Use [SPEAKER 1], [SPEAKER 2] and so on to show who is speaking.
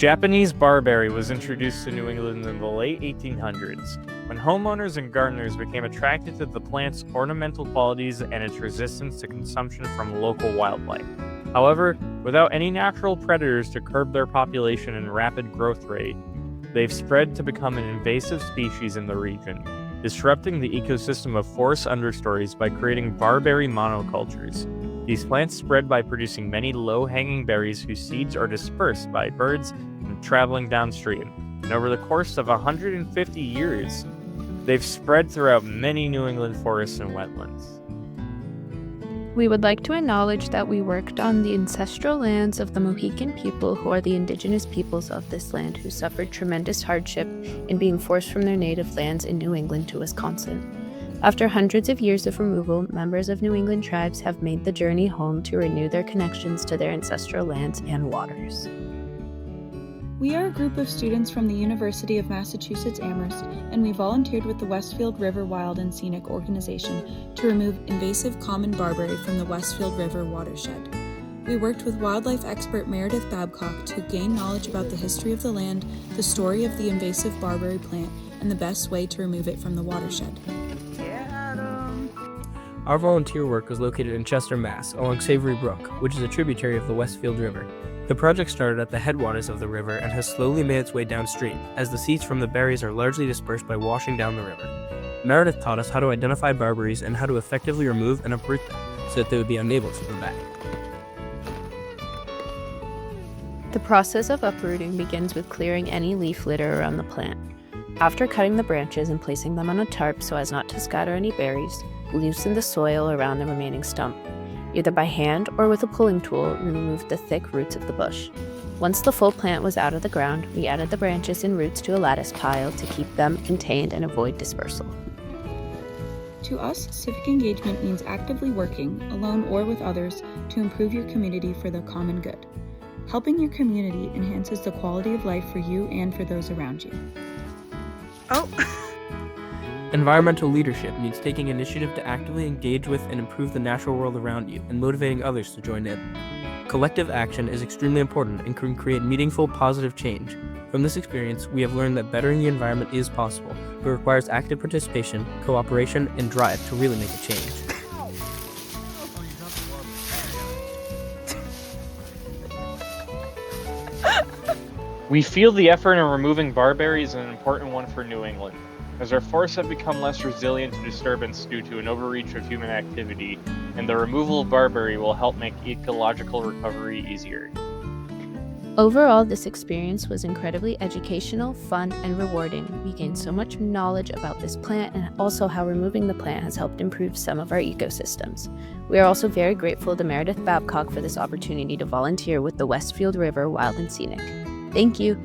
[SPEAKER 1] Japanese barberry was introduced to New England in the late 1800s, when homeowners and gardeners became attracted to the plant's ornamental qualities and its resistance to consumption from local wildlife. However, without any natural predators to curb their population and rapid growth rate, they've spread to become an invasive species in the region, disrupting the ecosystem of forest understories by creating barberry monocultures. These plants spread by producing many low-hanging berries whose seeds are dispersed by birds when traveling downstream. And over the course of 150 years, they've spread throughout many New England forests and wetlands.
[SPEAKER 2] We would like to acknowledge that we worked on the ancestral lands of the Mohican people, who are the indigenous peoples of this land who suffered tremendous hardship in being forced from their native lands in New England to Wisconsin. After hundreds of years of removal, members of New England tribes have made the journey home to renew their connections to their ancestral lands and waters.
[SPEAKER 3] We are a group of students from the University of Massachusetts Amherst, and we volunteered with the Westfield River Wild and Scenic organization to remove invasive common barberry from the Westfield River watershed. We worked with wildlife expert Meredyth Babcock to gain knowledge about the history of the land, the story of the invasive barberry plant, and the best way to remove it from the watershed.
[SPEAKER 4] Our volunteer work was located in Chester, Mass., along Savory Brook, which is a tributary of the Westfield River. The project started at the headwaters of the river and has slowly made its way downstream, as the seeds from the berries are largely dispersed by washing down the river. Meredyth taught us how to identify barberries and how to effectively remove and uproot them so that they would be unable to come back.
[SPEAKER 2] The process of uprooting begins with clearing any leaf litter around the plant. After cutting the branches and placing them on a tarp so as not to scatter any berries, loosen the soil around the remaining stump. Either by hand or with a pulling tool, we removed the thick roots of the bush. Once the full plant was out of the ground, we added the branches and roots to a lattice pile to keep them contained and avoid dispersal.
[SPEAKER 3] To us, civic engagement means actively working, alone or with others, to improve your community for the common good. Helping your community enhances the quality of life for you and for those around you.
[SPEAKER 4] Environmental leadership means taking initiative to actively engage with and improve the natural world around you and motivating others to join in. Collective action is extremely important and can create meaningful, positive change. From this experience, we have learned that bettering the environment is possible, but requires active participation, cooperation, and drive to really make a change.
[SPEAKER 1] We feel the effort in removing barberry is an important one for New England, as our forests have become less resilient to disturbance due to an overreach of human activity, and the removal of barberry will help make ecological recovery easier.
[SPEAKER 2] Overall, this experience was incredibly educational, fun, and rewarding. We gained so much knowledge about this plant and also how removing the plant has helped improve some of our ecosystems. We are also very grateful to Meredyth Babcock for this opportunity to volunteer with the Westfield River Wild and Scenic. Thank you.